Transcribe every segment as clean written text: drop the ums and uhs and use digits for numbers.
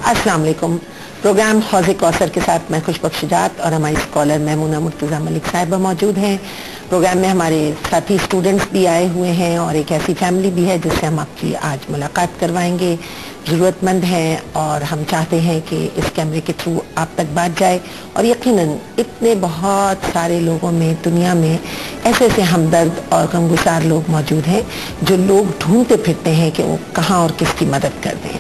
अस्सलाम वालेकुम। प्रोग्राम हौज़े कौसर के साथ मैं खुशबख्शजात और हमारी स्कॉलर महमूना मुर्तज़ा मलिक साहिबा मौजूद हैं। प्रोग्राम में हमारे साथी स्टूडेंट्स भी आए हुए हैं और एक ऐसी फैमिली भी है जिससे हम आपकी आज मुलाकात करवाएंगे। ज़रूरतमंद हैं और हम चाहते हैं कि इस कैमरे के थ्रू आप तक बात जाए और यकीनन इतने बहुत सारे लोगों में दुनिया में ऐसे ऐसे हमदर्द और गमगुसार लोग मौजूद हैं जो लोग ढूंढते फिरते हैं कि वो कहाँ और किसकी मदद कर दें।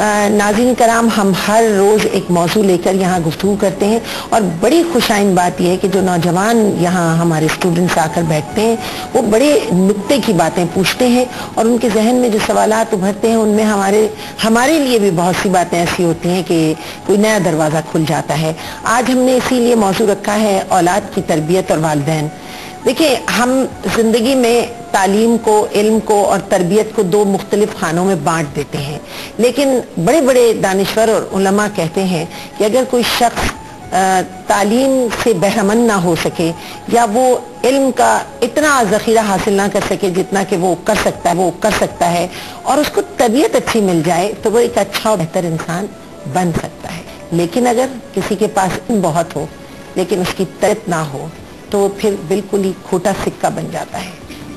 नाज़रीन कराम, हम हर रोज़ एक मौजू लेकर यहाँ गुफ्तगू करते हैं और बड़ी खुशाइन बात यह है कि जो नौजवान यहाँ हमारे स्टूडेंट्स आकर बैठते हैं वो बड़े नुक्ते की बातें पूछते हैं और उनके जहन में जो सवालात उभरते हैं उनमें हमारे लिए भी बहुत सी बातें ऐसी होती हैं कि कोई नया दरवाज़ा खुल जाता है। आज हमने इसीलिए मौजू रखा है औलाद की तरबियत और वालिदैन। देखिए, हम जिंदगी में तालीम को, इल्म को और तरबियत को दो मुख्तलिफ खानों में बांट देते हैं, लेकिन बड़े बड़े दानिश्वर और उलमा कहते हैं कि अगर कोई शख्स तालीम से बहरमंद ना हो सके या वो इल्म का इतना ज़ख़ीरा हासिल ना कर सके जितना कि वो कर सकता है और उसको तरबियत अच्छी मिल जाए तो वो एक अच्छा और बेहतर इंसान बन सकता है। लेकिन अगर किसी के पास इल्म बहुत हो लेकिन उसकी तरबियत ना हो तो फिर बिल्कुल ही खोटा सिक्का बन जाता है,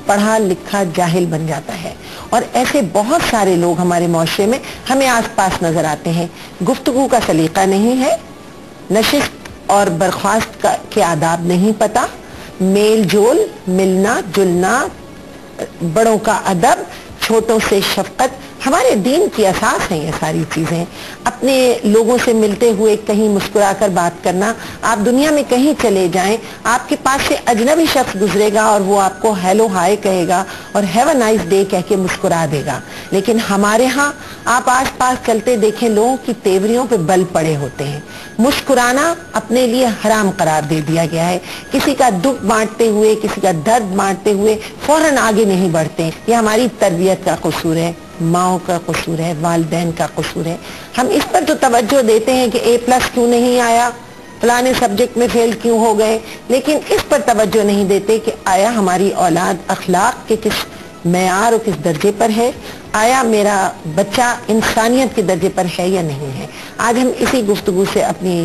पढ़ा लिखा जाहिल बन जाता है। और ऐसे बहुत सारे लोग हमारे माशरे में हमें आस पास नजर आते हैं। गुफ्तगू का सलीका नहीं है, नशिस्त और बर्खास्त के आदाब नहीं पता, मेल जोल, मिलना जुलना, बड़ों का अदब, छोटों से शफकत, हमारे दीन की असास है ये सारी चीज़ें। अपने लोगों से मिलते हुए कहीं मुस्कुराकर बात करना। आप दुनिया में कहीं चले जाएं, आपके पास से अजनबी शख्स गुजरेगा और वो आपको हेलो हाय कहेगा और हैव अ नाइस डे कह के मुस्कुरा देगा। लेकिन हमारे यहाँ आप आस पास चलते देखें लोगों की तेवरियों पे बल पड़े होते हैं। मुस्कुराना अपने लिए हराम करार दे दिया गया है। किसी का दुख बांटते हुए, किसी का दर्द बांटते हुए फौरन आगे नहीं बढ़ते। ये हमारी तरबियत का कसूर है, माओ का कसूर है, वालिदैन का कसूर है। हम इस पर तो तवज्जो देते हैं कि A+ क्यों नहीं आया, फलाने सब्जेक्ट में फेल क्यों हो गए, लेकिन इस पर तवज्जो नहीं देते कि आया हमारी औलाद अखलाक के किस मेयार और किस दर्जे पर है, आया मेरा बच्चा इंसानियत के दर्जे पर है या नहीं है। आज हम इसी गुफ्तगू से अपनी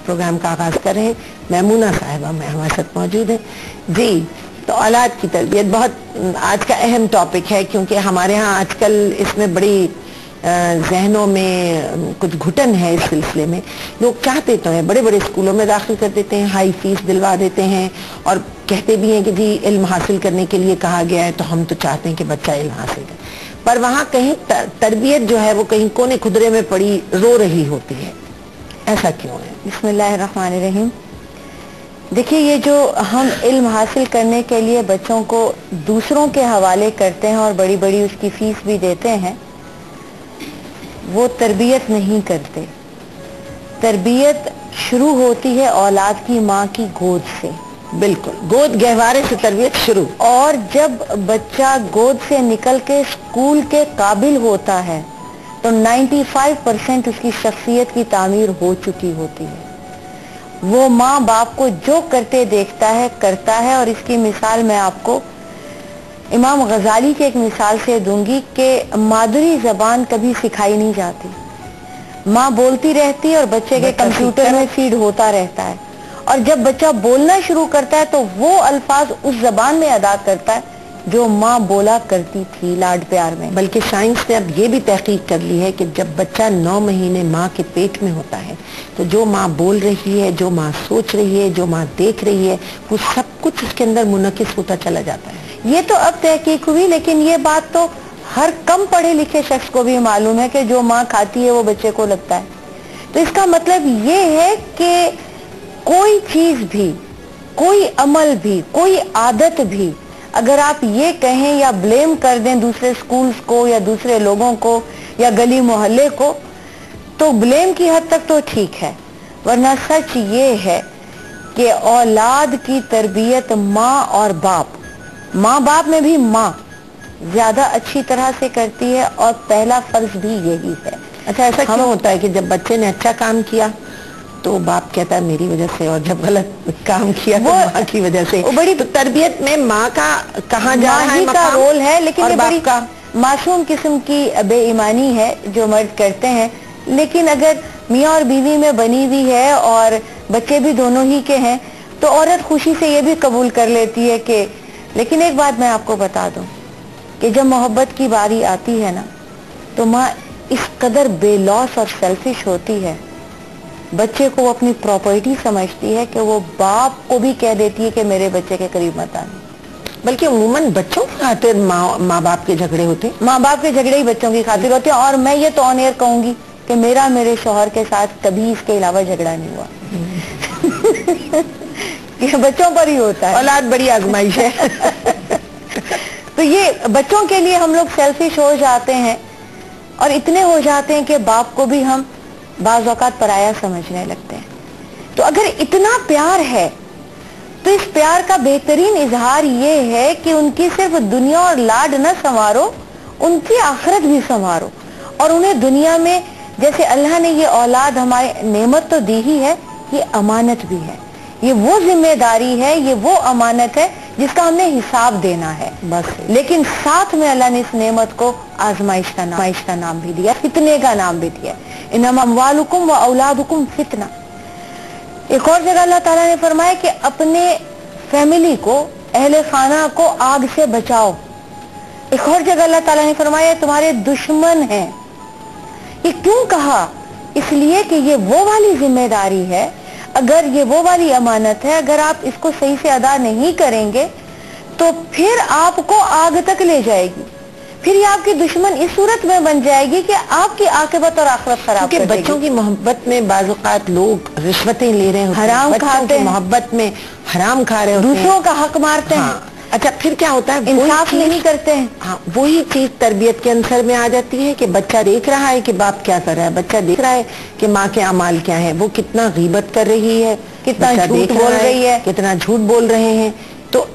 प्रोग्राम का आगाज कर रहे हैं। महमूना साहिबा हमारे साथ मौजूद हैं। जी, तो औलाद की तरबियत बहुत आज का अहम टॉपिक है क्योंकि हमारे यहाँ आजकल इसमें बड़ी जहनों में कुछ घुटन है। इस सिलसिले में लोग चाहते तो हैं, बड़े बड़े स्कूलों में दाखिल कर देते हैं, हाई फीस दिलवा देते हैं और कहते भी हैं कि जी इल्म हासिल करने के लिए कहा गया है तो हम तो चाहते हैं कि बच्चा इल्म हासिल करे, पर वहाँ कहीं तरबियत जो है वो कहीं कोने खुदरे में पड़ी रो रही होती है। ऐसा क्यों है? बिस्मिल्लाहिर्रहमानिर्रहीम। देखिए, ये जो हम इल्म हासिल करने के लिए बच्चों को दूसरों के हवाले करते हैं और बड़ी बड़ी उसकी फीस भी देते हैं, वो तरबियत नहीं करते। तरबियत शुरू होती है औलाद की माँ की गोद से। बिल्कुल, गोद गहवारे से तरबियत शुरू। और जब बच्चा गोद से निकल के स्कूल के काबिल होता है तो 95% उसकी शख्सियत की तामीर हो चुकी होती है। वो माँ बाप को जो करते देखता है करता है। और इसकी मिसाल मैं आपको इमाम गजाली के एक मिसाल से दूंगी कि मादुरी जबान कभी सिखाई नहीं जाती, माँ बोलती रहती है और बच्चे के कंप्यूटर में फीड होता रहता है। और जब बच्चा बोलना शुरू करता है तो वो अल्फाज उस जबान में अदा करता है जो माँ बोला करती थी लाड प्यार में। बल्कि साइंस ने अब ये भी तहकीक कर ली है कि जब बच्चा 9 महीने माँ के पेट में होता है तो जो माँ बोल रही है, जो माँ सोच रही है, जो माँ देख रही है, वो सब कुछ उसके अंदर मुनक्किस होता चला जाता है। ये तो अब तहकीक हुई, लेकिन ये बात तो हर कम पढ़े लिखे शख्स को भी मालूम है कि जो माँ खाती है वो बच्चे को लगता है। तो इसका मतलब ये है कि कोई चीज भी, कोई अमल भी, कोई आदत भी अगर आप ये कहें या ब्लेम कर दें दूसरे स्कूल्स को या दूसरे लोगों को या गली मोहल्ले को, तो ब्लेम की हद तक तो ठीक है, वरना सच ये है कि औलाद की तरबियत माँ और बाप, माँ बाप में भी माँ ज्यादा अच्छी तरह से करती है और पहला फर्ज भी यही है। अच्छा, ऐसा क्यों होता है कि जब बच्चे ने अच्छा काम किया तो बाप कहता है मेरी वजह से, और जब गलत काम किया तो माँ की वजह से। बड़ी तो तरबियत में माँ का कहाँ जा रहा है का रोल है, लेकिन ये बड़ी का मासूम किस्म की बेईमानी है जो मर्द करते हैं। लेकिन अगर मियाँ और बीवी में बनी हुई है और बच्चे भी दोनों ही के हैं तो औरत खुशी से ये भी कबूल कर लेती है कि, लेकिन एक बात मैं आपको बता दूं कि जब मोहब्बत की बारी आती है ना तो माँ इस कदर बेलौस और सेल्फिश होती है, बच्चे को वो अपनी प्रॉपर्टी समझती है कि वो बाप को भी कह देती है कि मेरे बच्चे के करीब मत आना। बल्कि अमूमन बच्चों की खातिर माँ बाप के झगड़े होते हैं, माँ बाप के झगड़े ही बच्चों की खातिर होते हैं। और मैं ये तो ऑन एयर कहूंगी कि मेरे शौहर के साथ कभी इसके अलावा झगड़ा नहीं हुआ। ये बच्चों पर ही होता है, औलाद बड़ी आजमाइश है। तो ये बच्चों के लिए हम लोग सेल्फिश हो जाते हैं और इतने हो जाते हैं कि बाप को भी हम बाज़ औक़ात पराया समझने लगते हैं। तो अगर इतना प्यार है तो इस प्यार का बेहतरीन इजहार ये है कि उनकी सिर्फ दुनिया और लाड न संवारो, उनकी आखिरत भी संवारो। और उन्हें दुनिया में जैसे अल्लाह ने ये औलाद हमारे नेमत तो दी ही है, ये अमानत भी है, ये वो जिम्मेदारी है, ये वो अमानत है जिसका हमने हिसाब देना है बस। लेकिन साथ में अल्लाह ने इस नेमत को आजमाइश का नाम भी दिया, फितने का नाम भी दिया। इन्नमा अम्वालुकुम व औलादुकुम फितना। एक और जगह अल्लाह ताला ने फरमाया कि अपने फैमिली को, अहले खाना को आग से बचाओ। एक और जगह अल्लाह ताला ने फरमाया तुम्हारे दुश्मन हैं। ये क्यों कहा? इसलिए कि ये वो वाली जिम्मेदारी है, अगर ये वो वाली अमानत है, अगर आप इसको सही से अदा नहीं करेंगे तो फिर आपको आग तक ले जाएगी, फिर ये आपकी दुश्मन इस सूरत में बन जाएगी कि आपकी आखिरत और आखिरत खराब कर देगी। बच्चों की मोहब्बत में बाज़ औक़ात लोग रिश्वतें ले रहे हैं, हराम खाते हैं, मोहब्बत में हराम खा रहे हैं, दूसरों का हक मारते हैं। अच्छा, फिर क्या होता है? इंसाफ नहीं करते हैं। हाँ, वही चीज तरबियत के अंसर में आ जाती है कि बच्चा देख रहा है कि बाप क्या कर रहा है, बच्चा देख रहा है कि माँ के अमाल क्या है, वो कितना गीबत कर रही है, कितना झूठ बोल रही है, कितना झूठ बोल रहे हैं। तो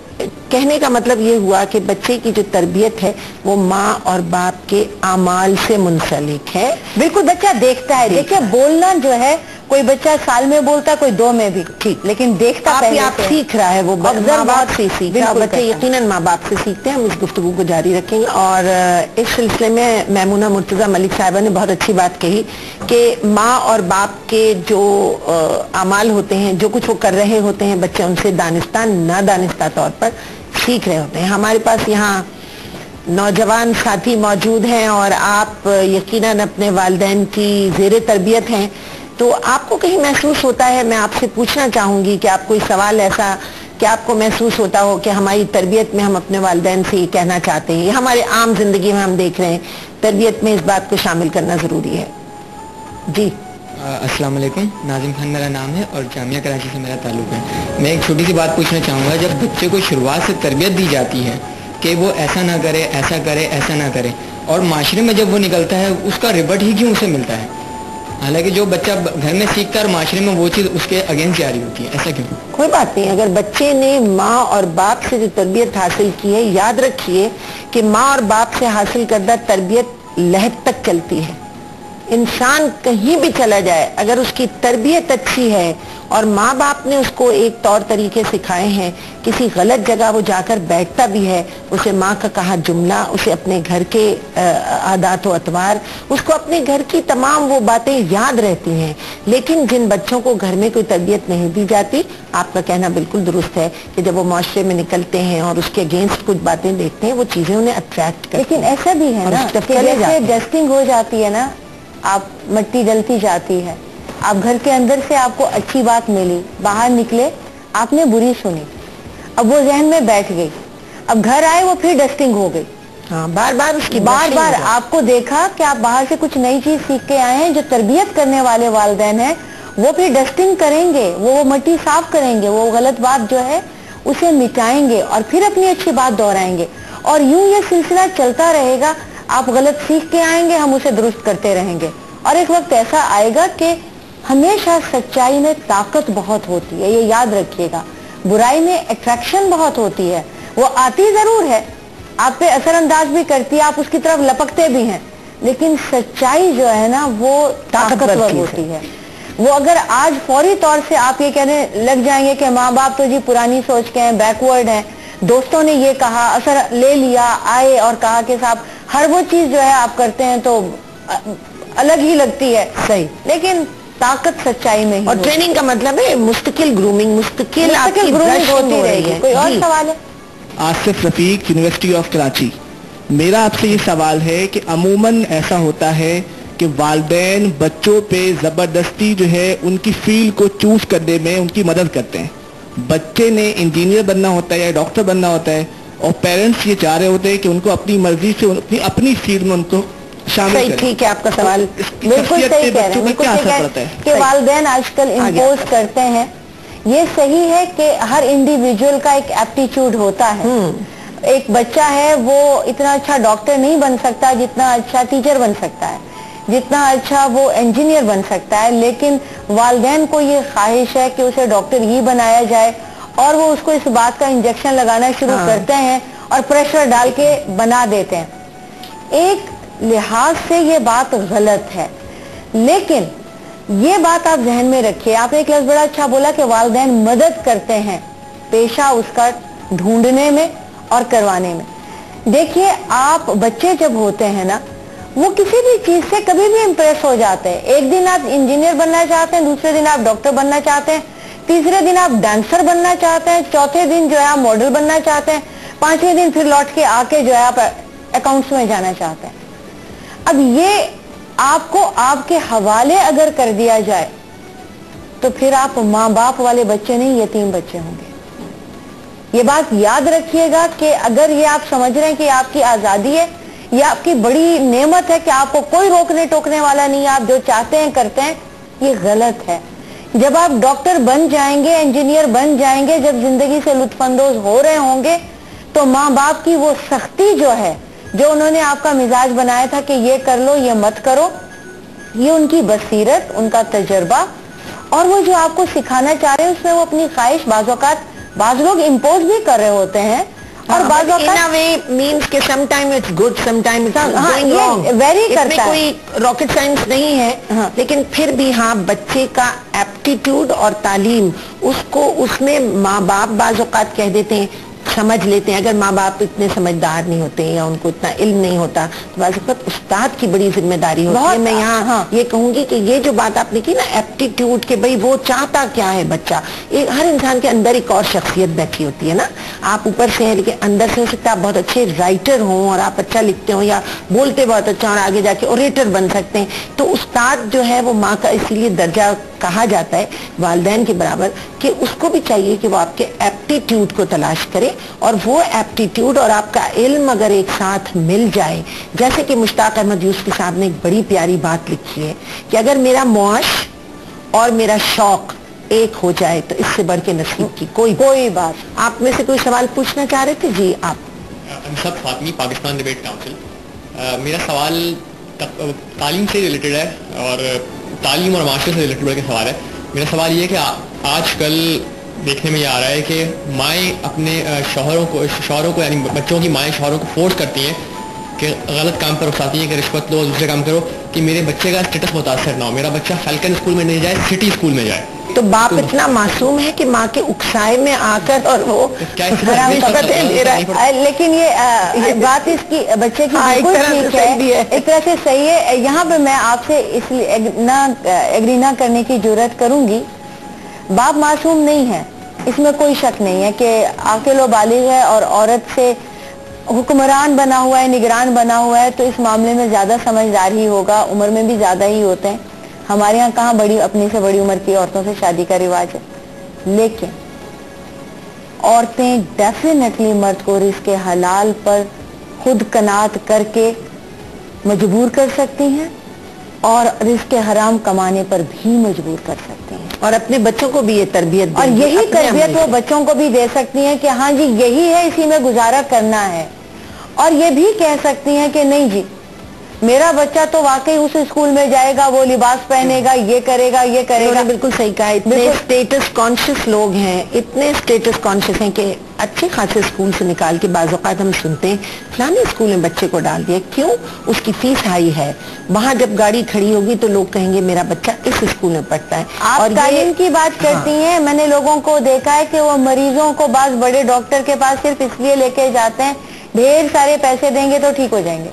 कहने का मतलब ये हुआ कि बच्चे की जो तरबियत है वो माँ और बाप के अमाल से मुंसलिक है। बिल्कुल, बच्चा देखता है। देखिए, बोलना जो है कोई बच्चा साल में बोलता है, कोई 2 में भी, ठीक, लेकिन देखता आप सीख रहा है, वो माँ बाप से सीख रहा है। बच्चे यकीनन माँ बाप से सीखते हैं। हम इस गुफ्तगू को जारी रखेंगे। और इस सिलसिले में मैमूना मुर्तज़ा मलिक साहिबा ने बहुत अच्छी बात कही कि माँ और बाप के जो अमाल होते हैं, जो कुछ वो कर रहे होते हैं, बच्चे उनसे दानिस्ता नादानिस्ता तौर पर सीख रहे होते हैं। हमारे पास यहाँ नौजवान साथी मौजूद हैं और आप यकीनन अपने वालिदैन की ज़ेरे तरबियत हैं, तो आपको कहीं महसूस होता है, मैं आपसे पूछना चाहूंगी कि आप कोई सवाल ऐसा कि आपको महसूस होता हो कि हमारी तरबियत में हम अपने वालिदैन से ये कहना चाहते हैं, हमारे आम जिंदगी में हम देख रहे हैं तरबियत में इस बात को शामिल करना जरूरी है? जी, अस्सलाम वालेकुम। नाजिम खान मेरा नाम है और जामिया कराची से मेरा ताल्लुक़ है। मैं एक छोटी सी बात पूछना चाहूँगा, जब बच्चे को शुरुआत से तरबियत दी जाती है कि वो ऐसा ना करे, ऐसा करे, ऐसा ना करे, और माशरे में जब वो निकलता है उसका रिवर्ट ही क्यों उसे मिलता है? हालांकि जो बच्चा घर में सीखता है और माशरे में वो चीज़ उसके अगेंस्ट जारी होती है, ऐसा क्यों? कोई बात नहीं, अगर बच्चे ने माँ और बाप से जो तरबियत हासिल की है, याद रखिए कि माँ और बाप से हासिल करदा तरबियत लहद तक चलती है। इंसान कहीं भी चला जाए, अगर उसकी तरबियत अच्छी है और माँ बाप ने उसको एक तौर तरीके सिखाए हैं, किसी गलत जगह वो जाकर बैठता भी है, उसे माँ का कहा जुमला, उसे अपने घर के आदात व अतवार, उसको अपने घर की तमाम वो बातें याद रहती हैं। लेकिन जिन बच्चों को घर में कोई तरबियत नहीं दी जाती, आपका कहना बिल्कुल दुरुस्त है कि जब वो माशरे में निकलते हैं और उसके अगेंस्ट कुछ बातें देखते हैं, वो चीजें उन्हें अट्रैक्ट करती हैं। लेकिन ऐसा भी है ना कि जैसे डस्टिंग हो जाती है ना, आप मट्टी डलती जाती है, आप घर के अंदर से आपको अच्छी बात मिली, बाहर निकले आपने बुरी सुनी, अब वो जहन में बैठ गई, अब घर आए वो फिर डस्टिंग हो गई। हाँ, बार बार आपको देखा कि आप बाहर से कुछ नई चीज सीख के आए हैं, जो तरबियत करने वाले वालिदैन हैं वो फिर डस्टिंग करेंगे, वो मट्टी साफ करेंगे, वो गलत बात जो है उसे मिटाएंगे और फिर अपनी अच्छी बात दोहराएंगे, और यूं ये सिलसिला चलता रहेगा। आप गलत सीख के आएंगे, हम उसे दुरुस्त करते रहेंगे, और एक वक्त ऐसा आएगा कि हमेशा सच्चाई में ताकत बहुत होती है, ये याद रखिएगा। बुराई में अट्रैक्शन बहुत होती है, वो आती जरूर है, आप पे असरअंदाज भी करती है, आप उसकी तरफ लपकते भी हैं, लेकिन सच्चाई जो है ना वो ताकतवर होती है। वो अगर आज फौरी तौर से आप ये कहने लग जाएंगे कि माँ बाप तो जी पुरानी सोच के हैं, बैकवर्ड हैं, दोस्तों ने ये कहा, असर ले लिया, आए और कहा कि साहब हर वो चीज जो है आप करते हैं तो अलग ही लगती है, सही, लेकिन ताकत सच्चाई में ही। और ट्रेनिंग का मतलब है मुस्तकिल ग्रूमिंग, मुस्तकिल ग्रूमिंग होती रहेगी। कोई और सवाल है? Asif Rafiq, university of Karachi. मेरा आपसे ये सवाल है कि अमूमन ऐसा होता है कि वालिदैन बच्चों पे ज़बरदस्ती जो है उनकी फील्ड को चूज करने में उनकी मदद करते हैं। बच्चे ने इंजीनियर बनना होता है या डॉक्टर बनना होता है और पेरेंट्स ये चाह रहे होते हैं कि उनको अपनी मर्जी से अपनी फील्ड में उनको शामिल करें। ठीक है आपका सवाल, बिल्कुल सही कह रहे हैं, बिल्कुल सही कह रहे हैं कि वालिदैन आजकल इम्पोज करते हैं। ये सही है कि हर इंडिविजुअल का एक एप्टीट्यूड होता है। एक बच्चा है वो इतना अच्छा डॉक्टर नहीं बन सकता जितना अच्छा टीचर बन सकता है, जितना अच्छा वो इंजीनियर बन सकता है, लेकिन वालिदैन को ये ख्वाहिश है कि उसे डॉक्टर ही बनाया जाए और वो उसको इस बात का इंजेक्शन लगाना शुरू करते हैं और प्रेशर डाल के बना देते हैं। एक लिहाज से ये बात गलत है, लेकिन ये बात आप जहन में रखिए। आपने एक लफ्ज़ बड़ा अच्छा बोला कि वालिदैन मदद करते हैं पेशा उसका ढूंढने में और करवाने में। देखिए, आप बच्चे जब होते हैं ना, वो किसी भी चीज से कभी भी इंप्रेस हो जाते हैं। एक दिन आप इंजीनियर बनना चाहते हैं, दूसरे दिन आप डॉक्टर बनना चाहते हैं, तीसरे दिन आप डांसर बनना चाहते हैं, चौथे दिन जो है आप मॉडल बनना चाहते हैं, पांचवें दिन फिर लौट के आके जो है आप अकाउंट्स में जाना चाहते हैं। अब ये आपको आपके हवाले अगर कर दिया जाए तो फिर आप माँ बाप वाले बच्चे नहीं, यतीम बच्चे होंगे। ये बात याद रखिएगा कि अगर ये आप समझ रहे हैं कि आपकी आजादी है, ये आपकी बड़ी नेमत है कि आपको कोई रोकने टोकने वाला नहीं है, आप जो चाहते हैं करते हैं, ये गलत है। जब आप डॉक्टर बन जाएंगे, इंजीनियर बन जाएंगे, जब जिंदगी से लुत्फानंदोज हो रहे होंगे, तो माँ बाप की वो सख्ती जो है, जो उन्होंने आपका मिजाज बनाया था कि ये कर लो ये मत करो, ये उनकी बसीरत, उनका तजर्बा और वो जो आपको सिखाना चाह रहे हैं उसमें वो अपनी ख्वाहिश बाज लोग इम्पोज भी कर रहे होते हैं। और बाज़ means sometime it's good, sometime it's wrong, very करता है। कोई रॉकेट साइंस नहीं है, लेकिन फिर भी हाँ, बच्चे का एप्टीट्यूड और तालीम, उसको उसमें माँ बाप बाज़ औक़ात कह देते हैं, समझ लेते हैं। अगर माँ बाप इतने समझदार नहीं होते या उनको इतना इल्म नहीं होता तो बाज़ औक़ात उस्ताद की बड़ी जिम्मेदारी होती है। मैं यहाँ ये कहूंगी कि ये जो बात आपने की ना एप्टीट्यूड के, भाई वो चाहता क्या है बच्चा, हर इंसान के अंदर एक और शख्सियत बैठी होती है ना। आप ऊपर से हैं लेकिन अंदर से हो सकता है आप बहुत अच्छे राइटर हों और आप अच्छा लिखते हो या बोलते बहुत अच्छा और आगे जाके ओरेटर बन सकते हैं। तो उस्ताद जो है वो माँ का इसीलिए दर्जा कहा जाता है वालिदैन के बराबर, कि उसको भी चाहिए कि वो आपके एप्टीट्यूड को तलाश करे और वो एप्टीट्यूड और आपका इल्म अगर एक साथ मिल जाए, जैसे कि मुश्ताक अहमद यूसुफी साहब ने एक बड़ी प्यारी बात लिखी है कि अगर मेरा मौश और मेरा शौक एक हो जाए तो इससे बढ़ के नसीब की कोई बात। आप में से कोई सवाल पूछना चाह रहे थे? जी आप। सब फातमी, पाकिस्तान डिबेट काउंसिल। मेरा सवाल तालीम से रिलेटेड है और तालीम और माशरे से रिलेटेड बल्कि सवाल है। मेरा सवाल ये है कि आजकल देखने में ये आ रहा है कि माएँ अपने शौहरों को यानी बच्चों की माएँ शौहरों को फोर्स करती हैं कि गलत काम पर उकसाती हैं कि रिश्वत लो, दूसरे काम करो, कि मेरे बच्चे का स्टेटस मुतासर ना हो, मेरा बच्चा फैल्कन स्कूल में नहीं जाए, सिटी स्कूल में जाए। तो बाप इतना मासूम है कि माँ के उकसाए में आकर और वो दे रहा है। लेकिन ये बात इसकी बच्चे की बिल्कुल ठीक है, एक तरह से सही है। यहाँ पे मैं आपसे इसलिए एग्री ना करने की जरूरत करूंगी। बाप मासूम नहीं है, इसमें कोई शक नहीं है कि आकिल व बालिग है और औरत से हुक्मरान बना हुआ है, निगरान बना हुआ है, तो इस मामले में ज्यादा समझदार ही होगा, उम्र में भी ज्यादा ही होते हैं। हमारे यहाँ कहाँ अपनी से बड़ी उम्र की औरतों से शादी का रिवाज है, लेकिन औरतें डेफिनेटली मर्द को रिज़्क़ हलाल पर खुद कनात करके मजबूर कर सकती हैं और रिज़्क़ हराम कमाने पर भी मजबूर कर सकती हैं, और अपने बच्चों को भी ये तरबियत, और यही तरबियत वो बच्चों को भी दे सकती हैं कि हाँ जी यही है, इसी में गुजारा करना है। और ये भी कह सकती हैं कि नहीं जी, मेरा बच्चा तो वाकई उस स्कूल में जाएगा, वो लिबास पहनेगा, ये करेगा, बिल्कुल सही कहा। इतने स्टेटस कॉन्शियस लोग हैं, इतने स्टेटस कॉन्शियस हैं कि अच्छे खासे स्कूल से निकाल के बाज़ औक़ात हम सुनते हैं फलाने स्कूल में बच्चे को डाल दिया, क्यों? उसकी फीस हाई है, वहाँ जब गाड़ी खड़ी होगी तो लोग कहेंगे मेरा बच्चा इस स्कूल में पढ़ता है। आप तालीम की बात करती हैं, मैंने लोगों को देखा है कि वो मरीजों को बाज़ बड़े डॉक्टर के पास सिर्फ इसलिए लेके जाते हैं ढेर सारे पैसे देंगे तो ठीक हो जाएंगे।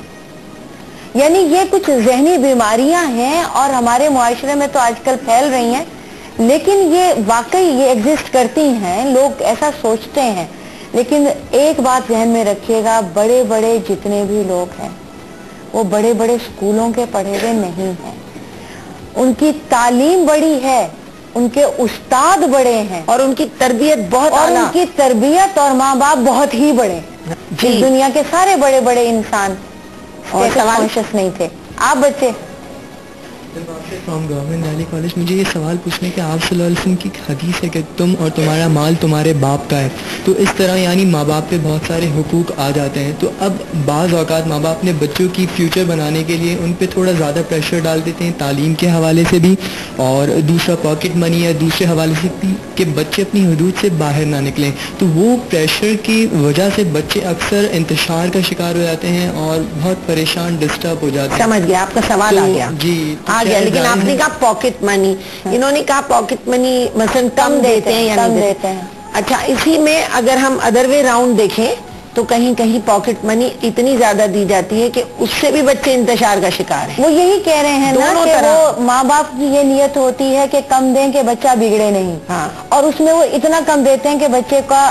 यानी ये कुछ जहनी बीमारियां हैं और हमारे मुआशरे में तो आजकल फैल रही हैं, लेकिन ये वाकई ये एग्जिस्ट करती हैं, लोग ऐसा सोचते हैं। लेकिन एक बात ध्यान में रखिएगा, बड़े बड़े जितने भी लोग हैं वो बड़े बड़े स्कूलों के पढ़े हुए नहीं हैं, उनकी तालीम बड़ी है, उनके उस्ताद बड़े हैं और उनकी तरबियत बहुत और आला। उनकी तरबियत और माँ बाप बहुत ही बड़े। इस दुनिया के सारे बड़े बड़े इंसान और सवाल कॉन्शियस नहीं थे। आप बच्चे फ्रॉम गवर्नमेंट दिल्ली कॉलेज, मुझे ये सवाल पूछने कि आप सल्लल्लाहु अलैहि वसल्लम की हदीस है कि तुम और तुम्हारा माल तुम्हारे बाप का है, तो इस तरह यानी माँ बाप पे बहुत सारे हुकूक आ जाते हैं। तो अब बाज़ औक़ात माँ बाप अपने बच्चों की फ्यूचर बनाने के लिए उन पे थोड़ा ज़्यादा प्रेशर डाल देते हैं, तालीम के हवाले से भी और दूसरा पॉकेट मनी या दूसरे हवाले से भी कि बच्चे अपनी हदूद से बाहर ना निकलें। तो वो प्रेशर की वजह से बच्चे अक्सर इंतशार का शिकार हो जाते हैं और बहुत परेशान डिस्टर्ब हो जाते हैं। समझ गया, आपका सवाल आ गया जी आ गया। लेकिन आपने कहा पॉकेट मनी, इन्होंने कहा पॉकेट मनी मसलन कम देते हैं या नहीं देते हैं। अच्छा, इसी में अगर हम अदर वे राउंड देखें तो कहीं कहीं पॉकेट मनी इतनी ज्यादा दी जाती है कि उससे भी बच्चे इंतशार का शिकार हैं। वो यही कह रहे हैं ना कि वो माँ बाप की ये नियत होती है कि कम दें कि बच्चा बिगड़े नहीं, हाँ, और उसमें वो इतना कम देते हैं कि बच्चे का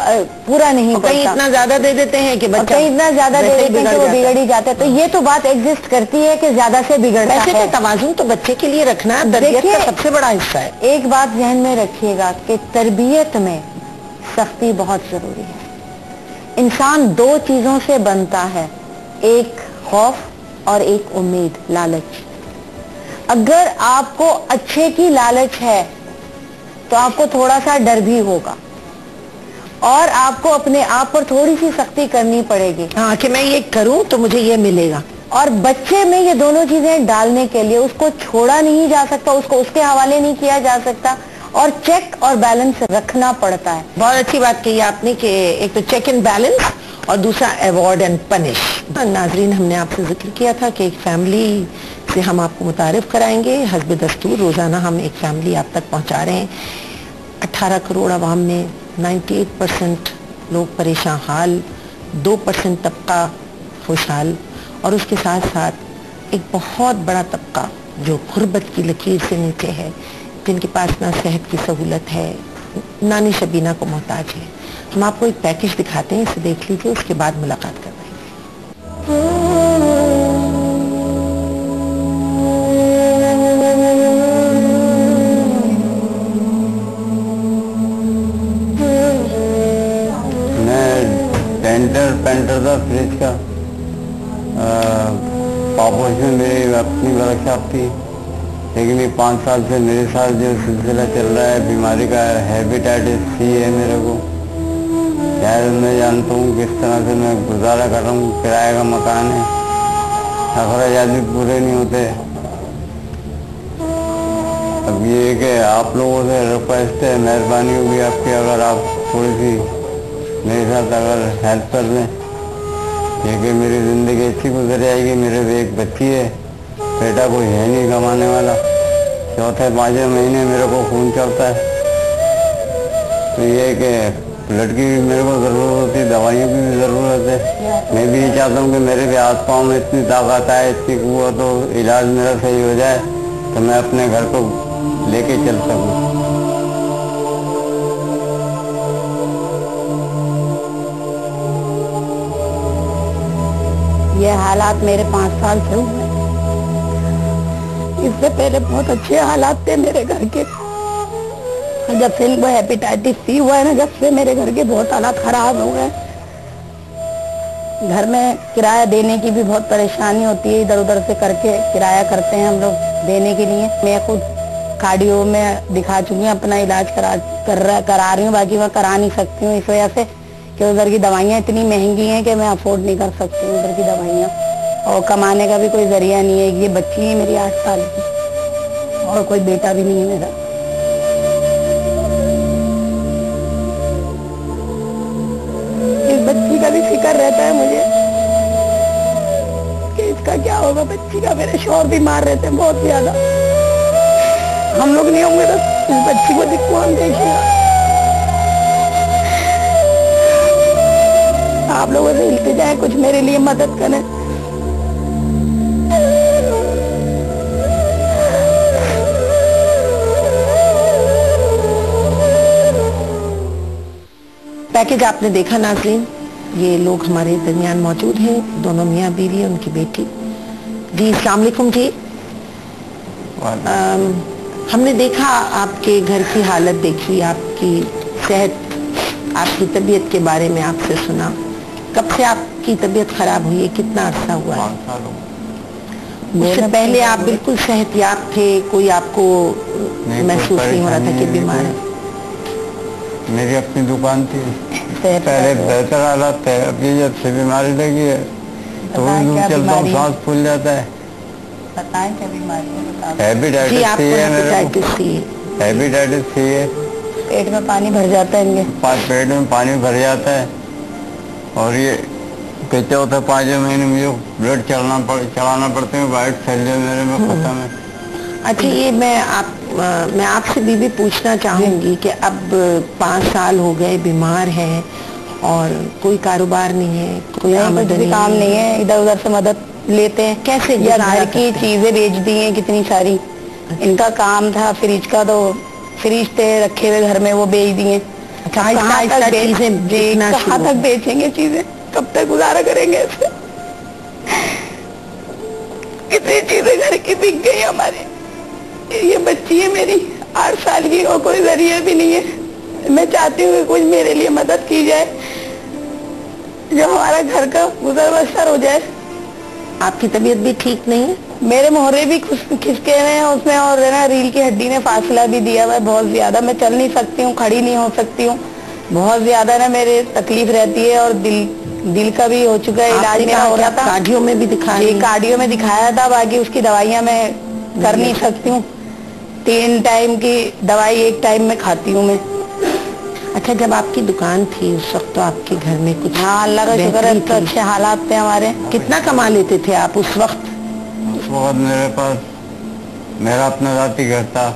पूरा नहीं कहीं इतना ज्यादा दे देते हैं कि बच्चा कहीं इतना ज्यादा दे देते हैं कि वो बिगड़ ही जाता है। तो ये तो बात एग्जिस्ट करती है कि ज्यादा से बिगड़ता है। वैसे तो तवाज़ुन तो बच्चे के लिए रखना तरबियत का सबसे बड़ा हिस्सा है। एक बात ध्यान में रखिएगा कि तरबियत में सख्ती बहुत जरूरी है। इंसान दो चीजों से बनता है, एक खौफ और एक उम्मीद, लालच। अगर आपको अच्छे की लालच है तो आपको थोड़ा सा डर भी होगा और आपको अपने आप पर थोड़ी सी सख्ती करनी पड़ेगी, हाँ, कि मैं ये करूं तो मुझे ये मिलेगा। और बच्चे में ये दोनों चीजें डालने के लिए उसको छोड़ा नहीं जा सकता, उसको उसके हवाले नहीं किया जा सकता और चेक और बैलेंस रखना पड़ता है। बहुत अच्छी बात कही आपने कि एक तो चेक एंड बैलेंस और दूसरा अवॉर्ड एंड पनिश। नाजरीन, हमने आपसे जिक्र किया था कि एक फैमिली से हम आपको मुतारिफ कराएंगे। हस्ब दस्तूर रोजाना हम एक फैमिली आप तक पहुंचा रहे हैं। 18 करोड़ आवाम में 98% लोग परेशान हाल, 2% तबका खुशहाल और उसके साथ साथ एक बहुत बड़ा तबका जो गुर्बत की लकीर से नीचे है, जिनके पास ना सेहत की सहूलत है, नानी शबीना को मोहताज है। हम आपको एक पैकेज दिखाते हैं, इसे देख लीजिए, उसके बाद मुलाकात करवाएंगे। मैं डेंटर पेंटर था फ्रिज का, पापोश में मेरी अपनी वर्कशॉप थी, लेकिन ये 5 साल से मेरे साथ जो सिलसिला चल रहा है बीमारी का, हेपेटाइटिस सी है मेरे को। शायद मैं जानता हूँ किस तरह से मैं गुजारा कर रहा हूँ, किराए का मकान है, अखराजात भी पूरे नहीं होते। अब ये है कि आप लोगों से रिक्वेस्ट है, मेहरबानी होगी आपकी अगर आप थोड़ी सी मेरे साथ अगर हेल्प कर दें, क्योंकि मेरी ज़िंदगी अच्छी गुजर जाएगी। मेरे भी एक बच्ची है, बेटा कोई है नहीं कमाने वाला, चौथे 5वें महीने मेरे को खून चलता है। तो ये है कि ब्लड की भी मेरे को ज़रूरत होती है, दवाइयों की भी ज़रूरत है। मैं भी ये चाहता हूँ कि मेरे भी हाथ पाँव में इतनी ताकत आए, इतनी कुव्वत हो, इलाज मेरा सही हो जाए तो मैं अपने घर को लेके चल सकूँ। ये हालात मेरे 5 साल से हुए। इससे पहले बहुत अच्छे हालात थे मेरे घर के, जब से वो हेपेटाइटिस सी हुआ है ना, जब से मेरे घर के बहुत हालात खराब हो गए। घर में किराया देने की भी बहुत परेशानी होती है, इधर उधर से करके किराया करते हैं हम लोग देने के लिए। मैं खुद कार्डियो में दिखा चुकी हूँ, अपना इलाज करा रही हूँ, बाकी मैं करा नहीं सकती हूँ इस वजह से कि उधर की दवाइयाँ इतनी महंगी हैं कि मैं अफोर्ड नहीं कर सकती हूँ उधर की दवाइयाँ, और कमाने का भी कोई जरिया नहीं है। ये बच्ची है मेरी 8 साल की और कोई बेटा भी नहीं है मेरा। रहता है मुझे कि इसका क्या होगा बच्ची का। मेरे शौहर बीमार रहते हैं बहुत ज्यादा, हम लोग नहीं होंगे तो इस बच्ची को कौन देखेगा। आप लोगों से इल्तिजा है कुछ मेरे लिए मदद करें। पैकेज आपने देखा नाज़रीन, ये लोग हमारे दरमियान मौजूद हैं, दोनों मियाँ बीवी, उनकी बेटी। जी अस्सलाम वालेकुम जी। हमने देखा आपके घर की हालत देखी, आपकी सेहत, आपकी तबीयत के बारे में आपसे सुना। कब से आपकी तबीयत खराब हुई है, कितना अरसा हुआ है? 5 साल हो गए। उससे पहले आप बिल्कुल सेहतयाब थे, कोई आपको महसूस नहीं हो रहा था कि बीमार है? मेरी अपनी दुकान थी, पहले बेहतर हालत थे, अभी जब से बीमारी लगी है तो दूर चलता हूँ, सांस फूल जाता है। बताएं क्या बीमारी है? हेपेटाइटिस सी है मेरे को, हेपेटाइटिस सी है। पेट में पानी भर जाता है इनके, पेट में पानी भर जाता है और ये कहते होता है 5 महीने मुझे ब्लड चलाना पड़ते हैं, वाइट सेल मेरे में खत्म है। अच्छा, ये मैं आपसे भी पूछना चाहूंगी कि अब 5 साल हो गए बीमार हैं और कोई कारोबार नहीं है, कोई आमदनी काम नहीं है, इधर उधर से मदद लेते हैं। कैसे या घर की चीजें बेच दी हैं कितनी सारी। इनका काम था फ्रिज का, तो फ्रिज थे रखे हुए घर में, वो बेच दिए। कहाँ तक बेचेंगे चीजें, कब तक गुजारा करेंगे ऐसे? कितनी चीजें घर की बिक गई हमारी। ये बच्ची है मेरी 8 साल की और कोई जरिया भी नहीं है। मैं चाहती हूँ कि कुछ मेरे लिए मदद की जाए, जो हमारा घर का गुजर बसर हो जाए। आपकी तबीयत भी ठीक नहीं है? मेरे मोहरे भी खिसके हुए हैं उसमें, और ना रील की हड्डी ने फासला भी दिया हुआ है बहुत ज्यादा। मैं चल नहीं सकती हूँ, खड़ी नहीं हो सकती हूँ, बहुत ज्यादा ना मेरे तकलीफ रहती है। और दिल का भी हो चुका है, इलाज मेरा हो रहा था। कार्डियो में भी दिखाया? कार्डियो में दिखाया था, बाकी उसकी दवाइयाँ मैं कर नहीं सकती हूँ। 3 टाइम की दवाई एक टाइम में खाती हूँ मैं। अच्छा, जब आपकी दुकान थी उस वक्त तो आपके घर में कुछ? हाँ, अल्लाह का शुक्र है, तो अच्छे हालात थे हमारे। कितना कमा लेते थे आप उस वक्त? उस वक्त मेरे पास मेरा अपना जाती घर था,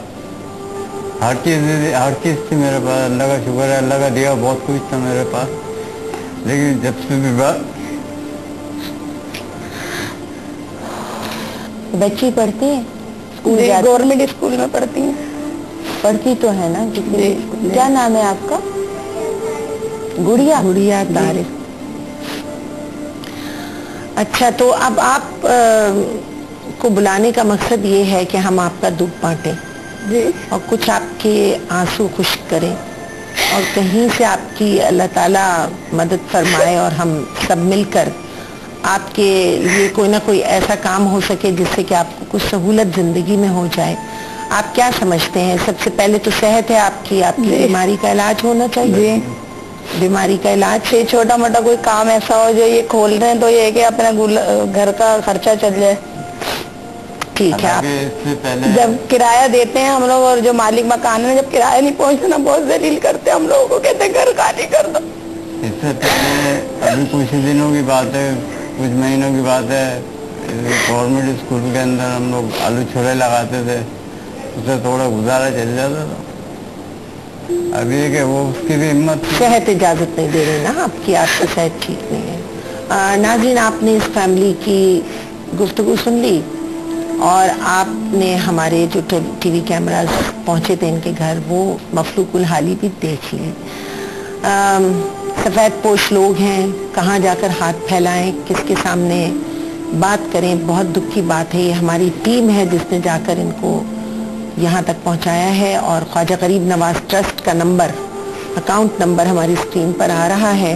हर चीज थी मेरे पास। अल्लाह का शुक्र है, अल्लाह का दिया बहुत कुछ था मेरे पास। लेकिन जब से बच्ची पढ़ती है स्कूल, गवर्नमेंट स्कूल में पढ़ती है? पढ़ती तो है ना। क्या नाम है आपका? गुड़िया तारिक। अच्छा, तो अब आप को बुलाने का मकसद ये है कि हम आपका दुख बांटें जी, और कुछ आपके आंसू खुश्क करें, और कहीं से आपकी अल्लाह ताला मदद फरमाए और हम सब मिलकर आपके लिए कोई ना कोई ऐसा काम हो सके जिससे कि आपको कुछ सहूलत जिंदगी में हो जाए। आप क्या समझते हैं? सबसे पहले तो सेहत है आपकी बीमारी का इलाज होना चाहिए। बीमारी का इलाज से छोटा मोटा कोई काम ऐसा हो जो ये खोल रहे हैं, तो ये है कि अपना घर का खर्चा चल जाए। ठीक है। आप जब किराया देते हैं हम लोग, और जो मालिक मकान है जब किराया नहीं पहुंचता ना, बहुत जलील करते हैं हम लोगों को, कहते हैं घर खाली कर दो। इससे पहले अभी कुछ दिनों की बात है, कुछ महीनों की बात है, गवर्नमेंट स्कूल के अंदर हम लोग आलू छोले लगाते थे, उससे थोड़ा गुजारा चल जाता था। अभी कि वो उसकी भी हिम्मत, सेहत इजाजत नहीं दे रही ना आपकी, आपकी सेहत ठीक नहीं है। नाज़रीन, आपने इस फैमिली की गुफ्तगू सुन ली और आपने हमारे जो टीवी कैमरास पहुंचे थे इनके घर, वो मफलूकुल हाली भी देख ली। सफ़ेद पोश लोग हैं, कहाँ जाकर हाथ फैलाएं, किसके सामने बात करें? बहुत दुख की बात है। ये हमारी टीम है जिसने जाकर इनको यहाँ तक पहुँचाया है, और ख्वाजा गरीब नवाज ट्रस्ट का नंबर, अकाउंट नंबर हमारी स्क्रीन पर आ रहा है।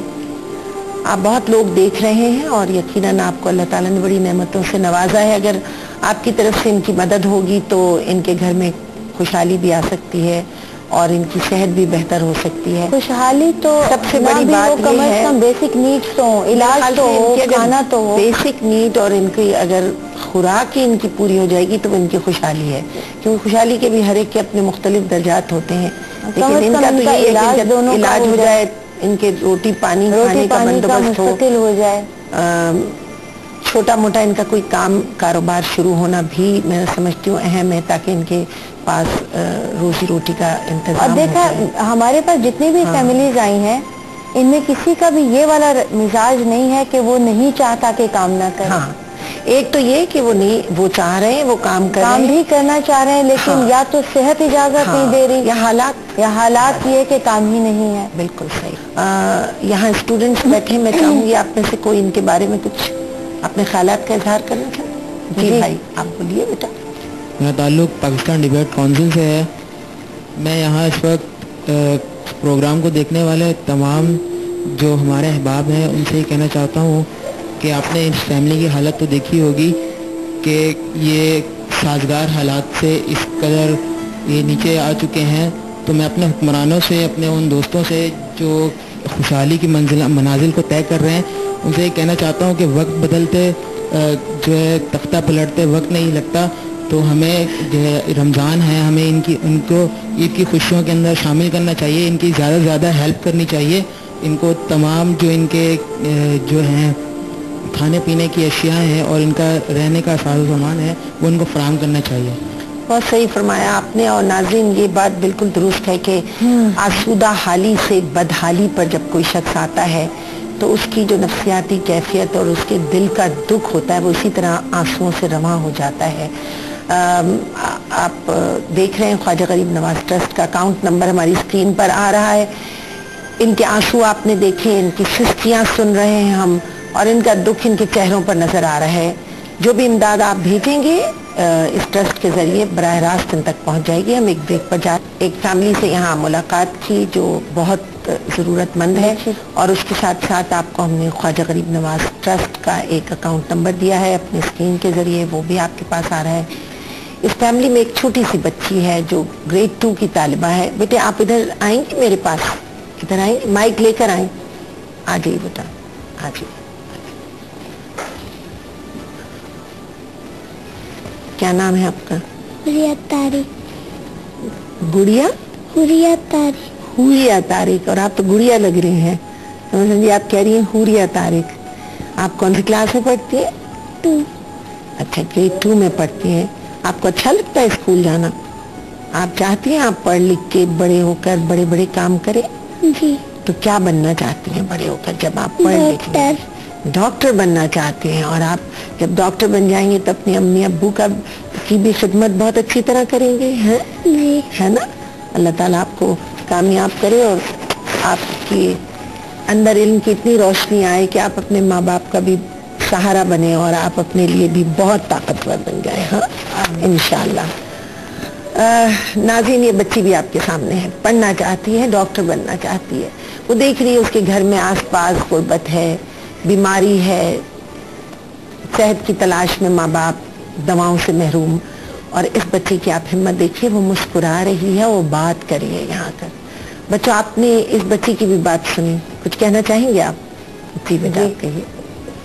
आप बहुत लोग देख रहे हैं और यकीनन आपको अल्लाह ताला ने बड़ी नेमतों से नवाजा है। अगर आपकी तरफ से इनकी मदद होगी तो इनके घर में खुशहाली भी आ सकती है और इनकी सेहत भी बेहतर हो सकती है। खुशहाली तो सबसे बड़ी बात ये है, बेसिक नीड्स तो, इलाज तो हो, खाना तो हो। बेसिक नीड और इनकी अगर खुराक ही इनकी पूरी हो जाएगी तो इनकी खुशहाली है, क्योंकि खुशहाली के भी हर एक के अपने मुख्तलिफ दर्जात होते हैं। लेकिन इनका तो ये इलाज हो जाए, इनके रोटी पानी खाने का बंदोबस्त हो, मुस्तकिल हो जाए, छोटा मोटा इनका कोई काम कारोबार शुरू होना भी मैं समझती हूँ अहम है, ताकि इनके पास रोजी रोटी का इंतजाम और देखा हमारे पास जितनी भी फैमिलीज आई हैं, इनमें किसी का भी ये वाला मिजाज नहीं है कि वो नहीं चाहता कि काम ना करे। हाँ, एक तो ये कि वो नहीं, वो चाह रहे हैं, वो काम कर रहे हैं, भी करना चाह रहे हैं, लेकिन हाँ, या तो सेहत इजाजत नहीं दे रही, या हालात ये कि काम ही नहीं है। बिल्कुल सही। यहाँ स्टूडेंट्स बैठे, मैं चाहूंगी आप में से कोई इनके बारे में कुछ अपने ख्यालात का इजहार करना चाहते? जी भाई, आप बोलिए बेटा। मेरा ताल्लुक पाकिस्तान डिबेट काउंसिल से है। मैं यहाँ इस वक्त प्रोग्राम को देखने वाले तमाम जो हमारे अहबाब हैं उनसे ये कहना चाहता हूँ कि आपने इस फैमिली की हालत तो देखी होगी कि ये साजगार हालात से इस कदर ये नीचे आ चुके हैं। तो मैं अपने हुक्मरानों से, अपने उन दोस्तों से जो खुशहाली की मनाजिल को तय कर रहे हैं, उनसे ये कहना चाहता हूँ कि वक्त बदलते जो है तख्ता पलटते वक्त नहीं लगता। तो हमें जो है रमज़ान है, हमें इनको ईद की खुशियों के अंदर शामिल करना चाहिए, इनकी ज़्यादा से ज़्यादा हेल्प करनी चाहिए। इनको तमाम जो इनके जो हैं खाने पीने की अशिया हैं और इनका रहने का साज़ो सामान है वो इनको फराहम करना चाहिए। बहुत सही फरमाया आपने। और नाज़रीन, ये बात बिल्कुल दुरुस्त है कि आसूदा हाली से बदहाली पर जब कोई शख्स आता है तो उसकी जो नफ्सियाती कैफियत और उसके दिल का दुख होता है वो इसी तरह आंसुओं से रवा हो जाता है। आप देख रहे हैं ख्वाजा गरीब नवाज ट्रस्ट का अकाउंट नंबर हमारी स्क्रीन पर आ रहा है। इनके आंसू आपने देखे, इनकी सिस्कियाँ सुन रहे हैं हम, और इनका दुख इनके चेहरों पर नजर आ रहा है। जो भी इमदाद आप भेजेंगे इस ट्रस्ट के जरिए बराह रास्त इन तक पहुंच जाएगी। हम एक ब्रेक पर जा, एक फैमिली से यहाँ मुलाकात की जो बहुत ज़रूरतमंद है, और उसके साथ साथ आपको हमने ख्वाजा गरीब नवाज ट्रस्ट का एक अकाउंट नंबर दिया है अपने स्क्रीन के जरिए, वो भी आपके पास आ रहा है। इस फैमिली में एक छोटी सी बच्ची है जो ग्रेड 2 की तालिबा है। बेटे आप इधर आएंगे मेरे पास, इधर आएंगे, माइक लेकर आए, आ जाइए बेटा, आ जाइए। क्या नाम है आपका? हुरिया तारिक। गुड़िया? हुरिया तारिक। हुरिया तारिक। और आप तो गुड़िया लग रही हैं। समझ आप कह रही हैं हुरिया तारिक। आप कौन सी क्लास में पढ़ती हैं? 2। अच्छा, ग्रेड 2 में पढ़ती हैं। आपको अच्छा लगता है स्कूल जाना? आप चाहती हैं आप पढ़ लिख के बड़े होकर बड़े बड़े काम करें? जी। तो क्या बनना चाहती हैं बड़े होकर जब आप पढ़ लिख लें? डॉक्टर बनना चाहते हैं। और आप जब डॉक्टर बन जाएंगे तो अपने अम्मी अब्बू की भी खिदमत बहुत अच्छी तरह करेंगे, हैं? जी। है ना? अल्लाह ताला आपको कामयाब करे और आपके अंदर इल्म की इतनी रोशनी आए कि आप अपने माँ बाप का भी सहारा बने और आप अपने लिए भी बहुत ताकतवर बन जाए। हाँ, इंशाअल्लाह। नाज़रीन, ये बच्ची भी आपके सामने है, पढ़ना चाहती है, डॉक्टर बनना चाहती है। वो देख रही है उसके घर में आसपास गुर्बत है, बीमारी है, सेहत की तलाश में माँ बाप, दवाओं से महरूम। और इस बच्चे की आप हिम्मत देखिए, वो मुस्कुरा रही है, वो बात कर रही है यहाँ कर। बच्चों, आपने इस बच्ची की भी बात सुनी, कुछ कहना चाहेंगे आप? जी बेटा, आप कहिए।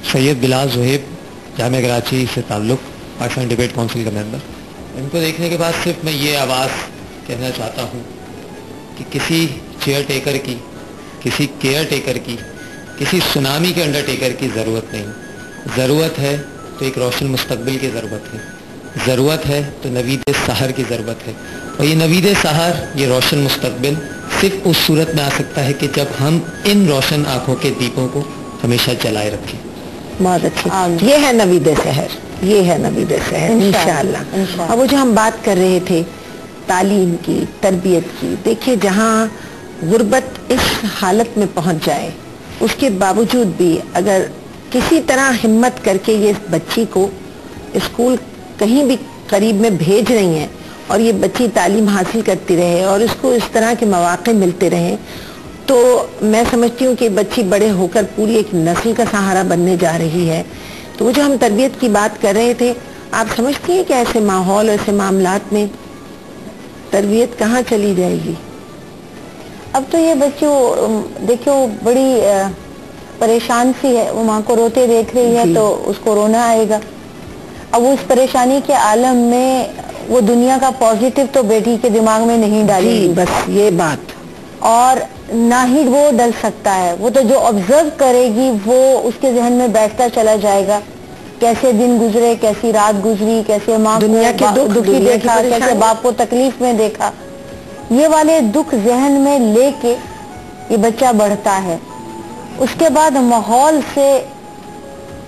सैयद बिलाल ज़ुहैब, जामिया कराची से ताल्लुक़, पाकिस्तान डिबेट काउंसिल का मेंबर। इनको देखने के बाद सिर्फ मैं ये आवाज़ कहना चाहता हूँ कि किसी चेयर टेकर की, किसी केयर टेकर की, किसी सुनामी के अंडरटेकर की ज़रूरत नहीं। ज़रूरत है तो एक रोशन मुस्तकबिल की ज़रूरत है, ज़रूरत है तो नवीद सहर की ज़रूरत है। और ये नवीद सहर, ये रोशन मुस्तकबिल सिर्फ उस सूरत में आ सकता है कि जब हम इन रोशन आँखों के दीपों को हमेशा जलाए रखें। बहुत अच्छी, ये है नवीद सहर, ये है नवीद सहर इंशाअल्लाह। अब वो जो हम बात कर रहे थे तालीम की, तरबियत की, देखिए जहाँ गुर्बत इस हालत में पहुँच जाए, उसके बावजूद भी अगर किसी तरह हिम्मत करके ये बच्ची को स्कूल कहीं भी करीब में भेज रही हैं और ये बच्ची तालीम हासिल करती रहे और इसको इस तरह के मौके मिलते रहें, तो मैं समझती हूँ कि बच्ची बड़े होकर पूरी एक नस्ल का सहारा बनने जा रही है। तो वो जो हम तरबियत की बात कर रहे थे, आप समझती हैं कि ऐसे माहौल, ऐसे मामलात में तरबियत कहाँ चली जाएगी? अब तो ये बच्ची देखियो बड़ी परेशान सी है, वो माँ को रोते देख रही है तो उसको रोना आएगा। अब वो इस परेशानी के आलम में वो दुनिया का पॉजिटिव तो बेटी के दिमाग में नहीं डालेगी, बस ये बात। और ना ही वो डल सकता है, वो तो जो ऑब्जर्व करेगी वो उसके जहन में बैठता चला जाएगा, कैसे दिन गुजरे, कैसी रात गुजरी, कैसे माँ को दुखी देखा, कैसे बाप को तकलीफ में देखा, ये वाले दुख जहन में लेके ये बच्चा बढ़ता है। उसके बाद माहौल से,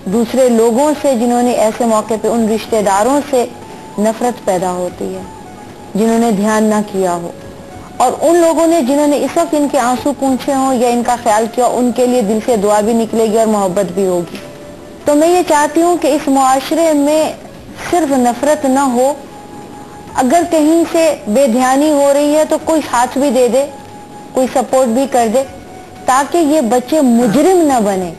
दूसरे लोगों से, जिन्होंने ऐसे मौके पे, उन रिश्तेदारों से नफरत पैदा होती है जिन्होंने ध्यान ना किया हो, और उन लोगों ने जिन्होंने इस वक्त इनके आंसू पूछे हों या इनका ख्याल किया, उनके लिए दिल से दुआ भी निकलेगी और मोहब्बत भी होगी। तो मैं ये चाहती हूँ कि इस मुआशरे में सिर्फ नफरत ना हो, अगर कहीं से बेध्यानी हो रही है तो कोई साथ भी दे दे, कोई सपोर्ट भी कर दे, ताकि ये बच्चे मुजरिम ना बने,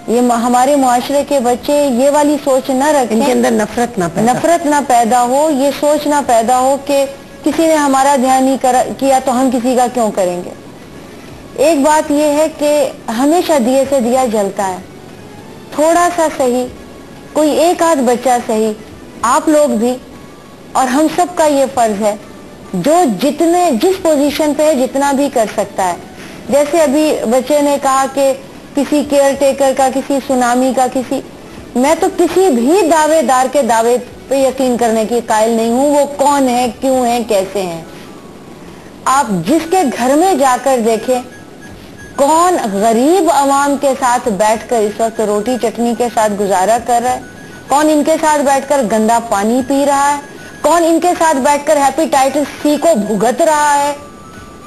ये हमारे मुआशरे के बच्चे ये वाली सोच ना रखें, इनके अंदर नफरत ना पैदा हो, ये सोच ना पैदा हो कि किसी ने हमारा ध्यान नहीं किया तो हम किसी का क्यों करेंगे। एक बात ये है कि हमेशा दिए से दिया जलता है, थोड़ा सा सही, कोई एक आध बच्चा सही, आप लोग भी और हम सब का ये फर्ज है, जो जिस पोजीशन पे है जितना भी कर सकता है। जैसे अभी बच्चे ने कहा कि किसी केयर टेकर का, किसी सुनामी का, मैं तो किसी भी दावेदार के दावे पे यकीन करने की कायल नहीं हूं, वो कौन है, क्यों है, कैसे हैं। आप जिसके घर में जाकर देखें कौन गरीब आवाम के साथ बैठकर इस वक्त रोटी चटनी के साथ गुजारा कर रहा है, कौन इनके साथ बैठकर गंदा पानी पी रहा है, कौन इनके साथ बैठकर हेपेटाइटिस सी को भुगत रहा है,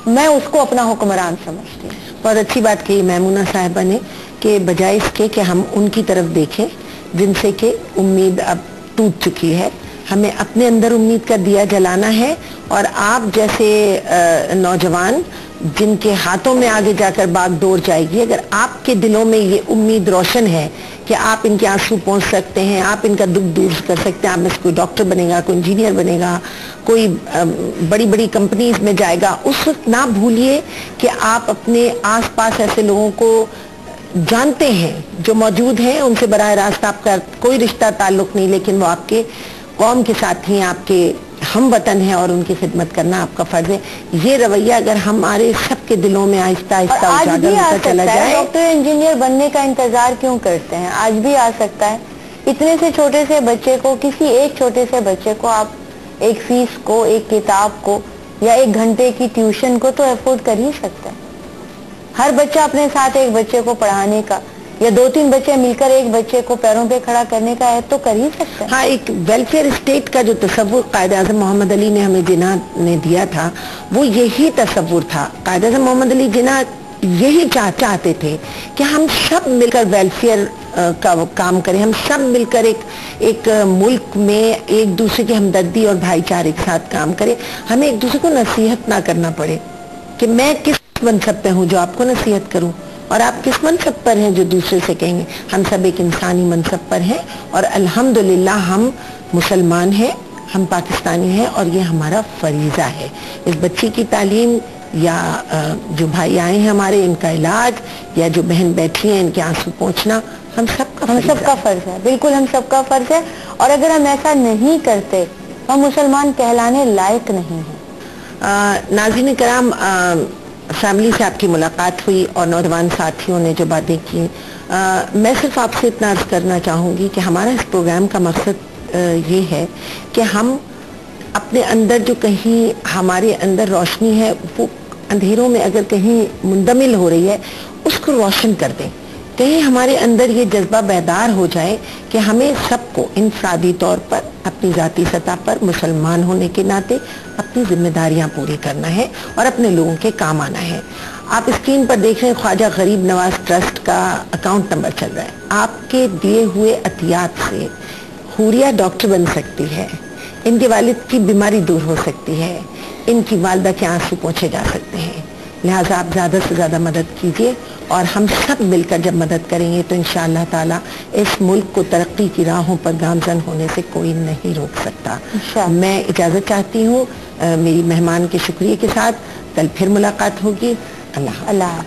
मैं उसको अपना हुक्मरान समझती हूँ। बहुत अच्छी बात कही मैमूना साहिबा ने कि बजाय इसके कि हम उनकी तरफ देखें जिनसे कि उम्मीद अब टूट चुकी है, हमें अपने अंदर उम्मीद का दिया जलाना है। और आप जैसे नौजवान जिनके हाथों में आगे जाकर बाग दौड़ जाएगी, अगर आपके दिलों में ये उम्मीद रोशन है कि आप इनके आंसू पहुंच सकते हैं, आप इनका दुख दूर कर सकते हैं, आप में से कोई डॉक्टर बनेगा, कोई इंजीनियर बनेगा, कोई बड़ी बड़ी कंपनीज में जाएगा, उस वक्त ना भूलिए कि आप अपने आसपास ऐसे लोगों को जानते हैं जो मौजूद हैं, उनसे बराह रास्त आपका कोई रिश्ता ताल्लुक नहीं, लेकिन वो आपके कौम के साथ ही आपके हम वतन है और उनकी खिदमत करना आपका फर्ज है। ये रवैया अगर हमारे सबके दिलों में आहिस्ता आहिस्ता उजागर होता चला जाए। डॉक्टर इंजीनियर बनने का इंतजार क्यों करते हैं, आज भी आ सकता है। इतने से छोटे से बच्चे को, किसी एक छोटे से बच्चे को आप एक फीस को, एक किताब को या एक घंटे की ट्यूशन को तो अफोर्ड कर ही सकते हैं। हर बच्चा अपने साथ एक बच्चे को पढ़ाने का या 2-3 बच्चे मिलकर एक बच्चे को पैरों पे खड़ा करने का है तो कर ही सकते हैं। हाँ, एक वेलफेयर स्टेट का जो तस्वुर कायद-ए-आज़म मोहम्मद अली ने हमें जिन्ना ने दिया था, वो यही तस्वुर था। कायद-ए-आज़म मोहम्मद अली जिन्ना यही चाहते थे कि हम सब मिलकर वेलफेयर का काम करें, हम सब मिलकर एक मुल्क में एक दूसरे की हमदर्दी और भाईचारे के साथ काम करें। हमें एक दूसरे को नसीहत ना करना पड़े कि मैं किस मनसब पे हूँ जो आपको नसीहत करूँ और आप किस मनसब पर हैं जो दूसरे से कहेंगे। हम सब एक इंसानी मनसब पर हैं और अल्हम्दुलिल्लाह हम मुसलमान हैं, हम पाकिस्तानी हैं और ये हमारा फरीज़ा है। इस बच्ची की तालीम या जो भाई आए हैं हमारे, इनका इलाज, या जो बहन बैठी हैं इनके आंसू पहुँचना हम सबका फर्ज है। बिल्कुल हम सबका फर्ज है, और अगर हम ऐसा नहीं करते हम मुसलमान कहलाने लायक नहीं हैं। नाज़रीन कराम, फैमिली से आपकी मुलाकात हुई और नौजवान साथियों ने जो बातें की, मैं सिर्फ आपसे इतना अर्ज करना चाहूँगी कि हमारा इस प्रोग्राम का मकसद ये है कि हम अपने अंदर जो कहीं हमारे अंदर रोशनी है, वो अंधेरों में अगर कहीं मुंदमिल हो रही है, उसको रोशन कर दें। कहीं हमारे अंदर ये जज्बा बेदार हो जाए कि हमें सबको इनफरादी तौर पर अपनी ज़ाती सतह पर मुसलमान होने के नाते अपनी जिम्मेदारियां पूरी करना है और अपने लोगों के काम आना है। आप स्क्रीन पर देख रहे हैं ख्वाजा गरीब नवाज ट्रस्ट का अकाउंट नंबर चल रहा है। आपके दिए हुए अतियात से हुरिया डॉक्टर बन सकती है, इनके वालिद की बीमारी दूर हो सकती है, इनकी वालदा के आंसू पोंछे जा सकते हैं। लिहाजा आप ज़्यादा से ज़्यादा मदद कीजिए और हम सब मिलकर जब मदद करेंगे तो इंशाअल्लाह ताला इस मुल्क को तरक्की की राहों पर गामजन होने से कोई नहीं रोक सकता। मैं इजाज़त चाहती हूँ मेरी मेहमान के शुक्रिया के साथ। कल फिर मुलाकात होगी। अल्लाह।